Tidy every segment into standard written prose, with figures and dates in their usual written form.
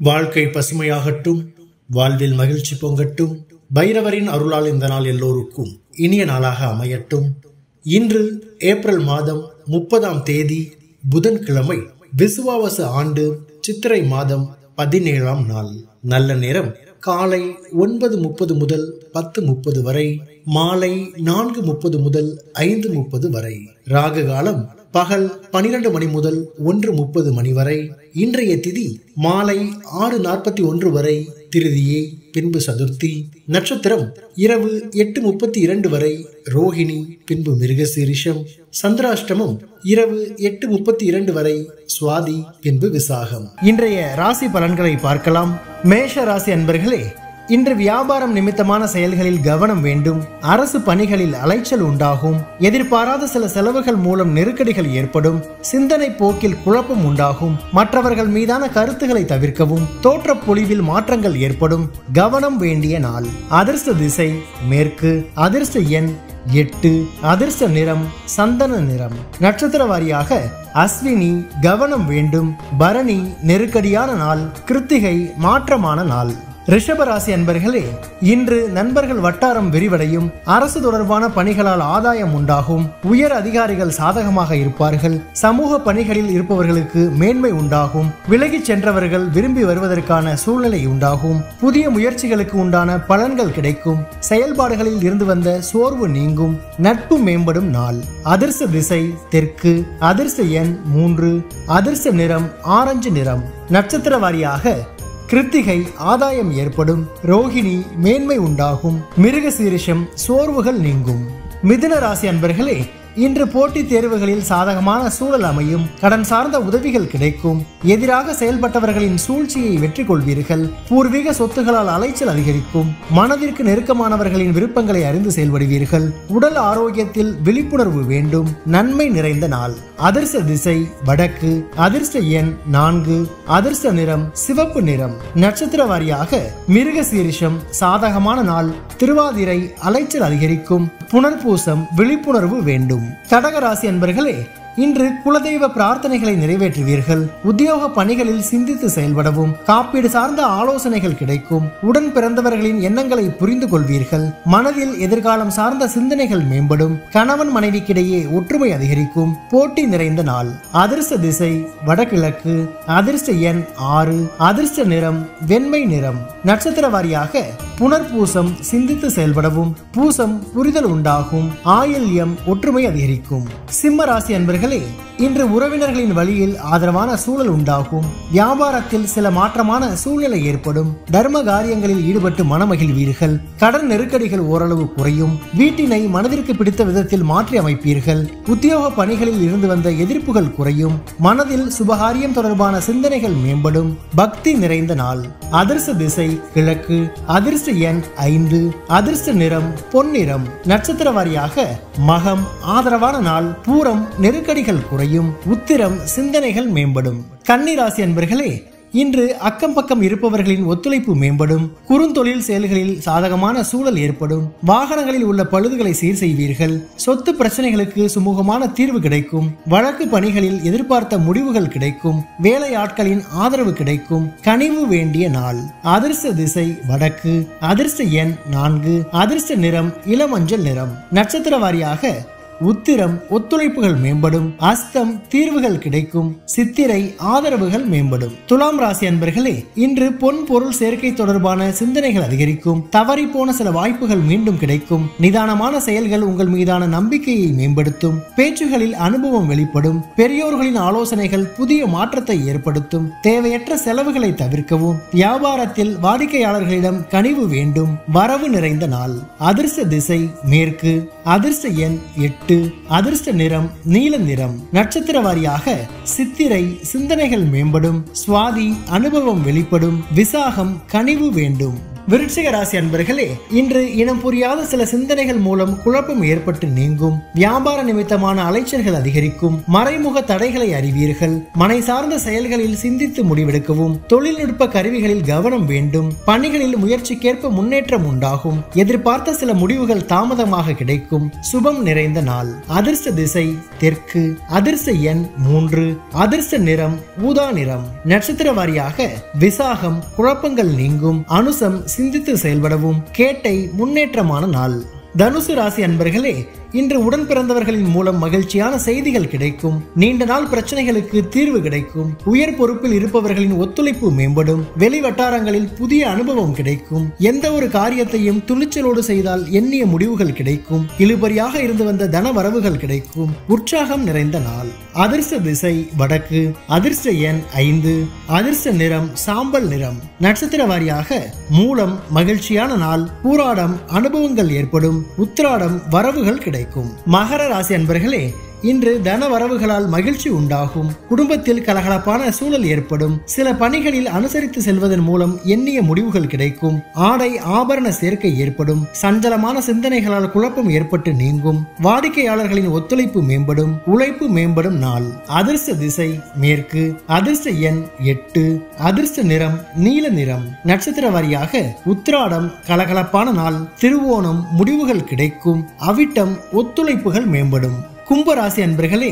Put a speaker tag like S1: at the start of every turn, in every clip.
S1: வாழ்க்கை பசுமையாகட்டும், வாழ்வில் மகிழ்ச்சி பொங்கட்டும். பைரவரின் அருளால் இந்த நாள் எல்லோருக்கும் இனிய நாளாக அமையட்டும். இன்று ஏப்ரல் மாதம் 30ஆம் தேதி புதன்கிழமை, விசுவாவசு ஆண்டு சித்திரை மாதம் 17ஆம் நாள். நல்ல நேரம் காலை 9:30 முதல் 10:30 வரை, மாலை 4:30 முதல் 5:30 வரை. ராகு காலம் பகல் 12 மணி முதல் 1:30 மணி வரை. இன்றைய திதி மாலை 6:41 வரை திருதியை, பின்பு சதுர்த்தி. நட்சத்திரம் இரவு 8:32 வரை ரோஹிணி, பின்பு மிருகசீரிஷம். சந்திராஷ்டமம் இரவு 8:32 வரை சுவாதி, பின்பு விசாகம். இன்றைய ராசி பலன்களை பார்க்கலாம். மேஷ ராசி அன்பர்களே, இன்று வியாபாரம் நிமித்தமான செயல்களில் கவனம் வேண்டும். அரசு பணிகளில் அலைச்சல் உண்டாகும். எதிர்பாராத சில செலவுகள் மூலம் நெருக்கடிகள் ஏற்படும். சிந்தனை போக்கில் குழப்பம் உண்டாகும். மற்றவர்கள் மீதான கருத்துக்களை தவிர்க்கவும். தோற்ற பொலிவில் மாற்றங்கள் ஏற்படும். கவனம் வேண்டிய நாள். அதிர்ஷ்ட திசை மேற்கு. அதிர்ஷ்ட எண் 8. அதிர்ஷ்ட நிறம் சந்தன நிறம். நட்சத்திர வாரியாக அஸ்வினி கவனம் வேண்டும். பரணி நெருக்கடியான நாள். கிருத்திகை மாற்றமான நாள். ரிஷபராசி அன்பர்களே, இன்று நண்பர்கள் வட்டாரம் விரிவடையும். அரசு தொடர்பான பணிகளால் ஆதாயம் உண்டாகும். உயர் அதிகாரிகள் சாதகமாக இருப்பார்கள். சமூக பணிகளில் இருப்பவர்களுக்கு மேன்மை உண்டாகும். விலகி சென்றவர்கள் விரும்பி வருவதற்கான சூழ்நிலை உண்டாகும். புதிய முயற்சிகளுக்கு உண்டான பலன்கள் கிடைக்கும். செயல்பாடுகளில் இருந்து வந்த சோர்வு நீங்கும். நட்பு மேம்படும் நாள். அதிர்ஷ்ட திசை தெற்கு. அதிர்ஷ்ட எண் 3. அதிர்ஷ்ட நிறம் ஆரஞ்சு நிறம். நட்சத்திர வாரியாக கிருத்திகை ஆதாயம் ஏற்படும். ரோஹிணி மேன்மை உண்டாகும். மிருகசீரிஷம் சோர்வுகள் நீங்கும். மிதுன ராசி அன்பர்களே, இன்று போட்டித் தேர்வுகளில் சாதகமான சூழல் அமையும். கடன் சார்ந்த உதவிகள் கிடைக்கும். எதிராக செயல்பட்டவர்களின் சூழ்ச்சியை வெற்றி கொள்வீர்கள். பூர்வீக சொத்துகளால் அலைச்சல் அதிகரிக்கும். மனதிற்கு நெருக்கமானவர்களின் விருப்பங்களை அறிந்து செயல்படுவீர்கள். உடல் ஆரோக்கியத்தில் விழிப்புணர்வு வேண்டும். நன்மை நிறைந்த நாள். அதிர்ஷ்ட திசை வடக்கு. அதிர்ஷ்ட எண் 4. அதிர்ஷ்ட நிறம் சிவப்பு நிறம். நட்சத்திர வாரியாக மிருகசீரிஷம் சாதகமான நாள். திருவாதிரை அலைச்சல் அதிகரிக்கும். புனர்பூசம் விழிப்புணர்வு வேண்டும். கடகராசி அன்பர்களே, இன்று குலதெய்வ பிரார்த்தனைகளை நிறைவேற்றுவீர்கள். உத்தியோக பணிகளில் சிந்தித்து செயல்படவும். காப்பீடு சார்ந்த ஆலோசனைகள் கிடைக்கும். உடன் பிறந்தவர்களின் எண்ணங்களை புரிந்து கொள்வீர்கள். மனதில் எதிர்காலம் சார்ந்த சிந்தனைகள் மேம்படும். கணவன் மனைவிக்கிடையே ஒற்றுமை அதிகரிக்கும். போட்டி நிறைந்த நாள். அதிர்ஷ்ட திசை வடகிழக்கு. அதிர்ஷ்ட எண் 6. அதிர்ஷ்ட நிறம் வெண்மை நிறம். நட்சத்திர வாரியாக புனர்பூசம் சிந்தித்து செயல்படவும். பூசம் புரிதல் உண்டாகும். ஆயில்யம் ஒற்றுமை அதிகரிக்கும். சிம்ம ராசி அன்பர்களே, இன்று உறவினர்களின் வழியில் ஆதரவான சூழல் உண்டாகும். வியாபாரத்தில் சில மாற்றமான சூழ்நிலை ஏற்படும். தர்ம காரியங்களில் ஈடுபட்டு மனமகிழ்வீர்கள். கடன் நெருக்கடிகள் ஓரளவு குறையும். வீட்டினை மனதிற்கு பிடித்த விதத்தில் மாற்றி அமைப்பீர்கள். உத்தியோக பணிகளில் இருந்து வந்த எதிர்ப்புகள் குறையும். மனதில் சுபகாரியம் தொடர்பான சிந்தனைகள் மேம்படும். பக்தி நிறைந்த நாள். அதிர்ஷ்ட திசை கிழக்கு. அதிர்ஷ்ட எண் 5. அதிர்ஷ்ட நிறம் பொன்னிறம். நட்சத்திர வாரியாக மகம் ஆதரவான நாள். பூரம் நெருக்கடிகள் குறையும். உத்திரம் சிந்தனைகள் மேம்படும். கன்னி ராசி அன்பர்களே, இன்று அக்கம் பக்கம் இருப்பவர்களின் ஒத்துழைப்பு மேம்படும். குறுந்தொழில் செயல்களில் சாதகமான சூழல் ஏற்படும். வாகனங்களில் உள்ள பழுதுகளை சீர் செய்வீர்கள். சொத்து பிரச்சனைகளுக்கு சுமூகமான தீர்வு கிடைக்கும். வழக்கு பணிகளில் எதிர்பார்த்த முடிவுகள் கிடைக்கும். வேலையாட்களின் ஆதரவு கிடைக்கும். கனிவு வேண்டிய நாள். அதிர்ஷ்ட திசை வடக்கு. அதிர்ஷ்ட எண் 4. அதிர்ஷ்ட நிறம் இளமஞ்சள் நிறம். நட்சத்திர வாரியாக உத்திரம் ஒத்துழைப்புகள் மேம்படும். அஸ்தம் தீர்வுகள் கிடைக்கும். சித்திரை ஆதரவுகள் மேம்படும். துலாம் ராசி அன்பர்களே, இன்று பொன் பொருள் சேர்க்கை தொடர்பான சிந்தனைகள் அதிகரிக்கும். தவறி போன சில வாய்ப்புகள் மீண்டும் கிடைக்கும். நிதானமான செயல்கள் உங்கள் மீதான நம்பிக்கையை மேம்படுத்தும். பேச்சுகளில் அனுபவம் வெளிப்படும். பெரியோர்களின் ஆலோசனைகள் புதிய மாற்றத்தை ஏற்படுத்தும். தேவையற்ற செலவுகளை தவிர்க்கவும். வியாபாரத்தில் வாடிக்கையாளர்களிடம் கனிவு வேண்டும். வரவு நிறைந்த நாள். அதிர்ஷ்ட திசை மேற்கு. அதிர்ஷ்ட எண் 8. அதிர்ஷ்ட நிறம் நீல நிறம். நட்சத்திர வாரியாக சித்திரை சிந்தனைகள் மேம்படும். சுவாதி அனுபவம் வெளிப்படும். விசாகம் கனிவு வேண்டும். விருச்சிக ராசி அன்பர்களே, இன்று இனம் புரியாத சில சிந்தனைகள் மூலம் குழப்பம் ஏற்பட்டு நீங்கும். வியாபார நிமித்தமான அலைச்சல்கள் அதிகரிக்கும். மறைமுக தடைகளை அறிவீர்கள். மனை சார்ந்த செயல்களில் சிந்தித்து முடிவெடுக்கவும். தொழில்நுட்ப கருவிகளில் கவனம் வேண்டும். பணிகளில் முயற்சிக்கேற்ப முன்னேற்றம் உண்டாகும். எதிர்பார்த்த சில முடிவுகள் தாமதமாக கிடைக்கும். சுபம் நிறைந்த நாள். அதிர்ஷ்ட திசை தெற்கு. அதிர்ஷ்ட எண் 3. அதிர்ஷ்ட நிறம் ஊதா நிறம். நட்சத்திர வாரியாக விசாகம் குழப்பங்கள் நீங்கும். அனுசம் சிந்தித்து செயல்படவும். கேட்டை முன்னேற்றமான நாள். தனுசு ராசி அன்பர்களே, இன்று உடன் பிறந்தவர்களின் மூலம் மகிழ்ச்சியான செய்திகள் கிடைக்கும். நீண்ட நாள் பிரச்சனைகளுக்கு தீர்வு கிடைக்கும். உயர் பொறுப்பில் இருப்பவர்களின் ஒத்துழைப்பு மேம்படும். வெளி வட்டாரங்களில் புதிய அனுபவம் கிடைக்கும். எந்த ஒரு காரியத்தையும் துணிச்சலோடு செய்தால் எண்ணிய முடிவுகள் கிடைக்கும். இழுபறியாக இருந்து வந்த தன வரவுகள் கிடைக்கும். உற்சாகம் நிறைந்த நாள். அதிர்ஷ்ட திசை வடக்கு. அதிர்ஷ்ட எண் 5. அதிர்ஷ்ட நிறம் சாம்பல் நிறம். நட்சத்திர வாரியாக மூலம் மகிழ்ச்சியான நாள். பூராடம் அனுபவங்கள் ஏற்படும். உத்திராடம் வரவுகள் கிடைக்கும். மகர ராசி அன்பர்களே, இன்று தன வரவுகளால் மகிழ்ச்சி உண்டாகும். குடும்பத்தில் கலகலப்பான சூழல் ஏற்படும். சில பணிகளில் அனுசரித்து செல்வதன் மூலம் எண்ணிய முடிவுகள் கிடைக்கும். ஆடை ஆபரண சேர்க்கை ஏற்படும். சஞ்சலமான சிந்தனைகளால் குழப்பம் ஏற்பட்டு நீங்கும். வாடிக்கையாளர்களின் ஒத்துழைப்பு மேம்படும். உழைப்பு மேம்படும் நாள். அதிர்ஷ்ட திசை மேற்கு. அதிர்ஷ்ட எண் 8. அதிர்ஷ்ட நிறம் நீல நிறம். நட்சத்திர வாரியாக உத்திராடம் கலகலப்பான நாள். திருவோணம் முடிவுகள் கிடைக்கும். அவிட்டம் ஒத்துழைப்புகள் மேம்படும். கும்பராசி அன்பர்களே,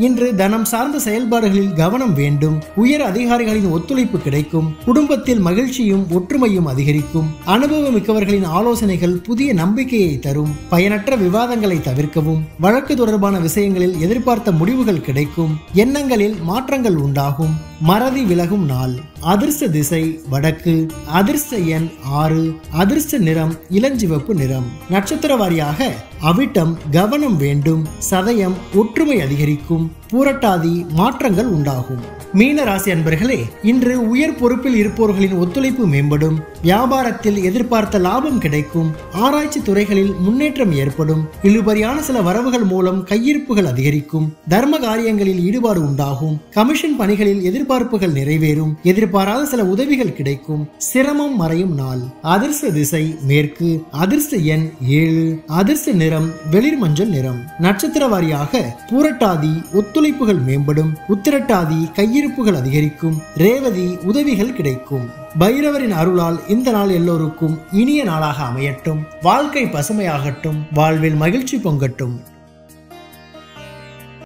S1: இன்று தனம் சார்ந்த செயல்பாடுகளில் கவனம் வேண்டும். உயர் அதிகாரிகளின் ஒத்துழைப்பு கிடைக்கும். குடும்பத்தில் மகிழ்ச்சியும் ஒற்றுமையும் அதிகரிக்கும். அனுபவம் மிக்கவர்களின் ஆலோசனைகள் புதிய நம்பிக்கையை தரும். பயனற்ற விவாதங்களை தவிர்க்கவும். வழக்கு தொடர்பான விஷயங்களில் எதிர்பார்த்த முடிவுகள் கிடைக்கும். எண்ணங்களில் மாற்றங்கள் உண்டாகும். மறதி விலகும் நாள். அதிர்ஷ்ட திசை வடக்கு. அதிர்ஷ்ட எண் 6. அதிர்ஷ்ட நிறம் இளஞ்சிவப்பு நிறம். நட்சத்திர வாரியாக அவிட்டம் கவனம் வேண்டும். சதயம் ஒற்றுமை அதிகரிக்கும். பூரட்டாதி மாற்றங்கள் உண்டாகும். மீன ராசி அன்பர்களே, இன்று உயர் பொறுப்பில் இருப்பவர்களின் ஒத்துழைப்பு மேம்படும். வியாபாரத்தில் எதிர்பார்த்த லாபம் கிடைக்கும். ஆராய்ச்சி துறைகளில் முன்னேற்றம் ஏற்படும். இழுபறியான சில வரவுகள் மூலம் கையிருப்புகள் அதிகரிக்கும். தர்ம காரியங்களில் ஈடுபாடு உண்டாகும். கமிஷன் பணிகளில் எதிர்பார்ப்புகள் நிறைவேறும். எதிர்பாராத சில உதவிகள் கிடைக்கும். சிரமம் மறையும் நாள். அதிர்ஷ்ட திசை மேற்கு. அதிர்ஷ்ட எண் 7. அதிர்ஷ்ட நிறம் வெளிர் மஞ்சள் நிறம். நட்சத்திர வாரியாக பூரட்டாதி ஒத்துழைப்புகள் மேம்படும். உத்திரட்டாதி கையிருப்புகள் அதிகரிக்கும். ரேவதி உதவிகள் கிடைக்கும். பைரவரின் அருளால் இந்த நாள் எல்லோருக்கும் இனிய நாளாக அமையட்டும். வாழ்க்கை பசுமையாகட்டும். வாழ்வில் மகிழ்ச்சி பொங்கட்டும்.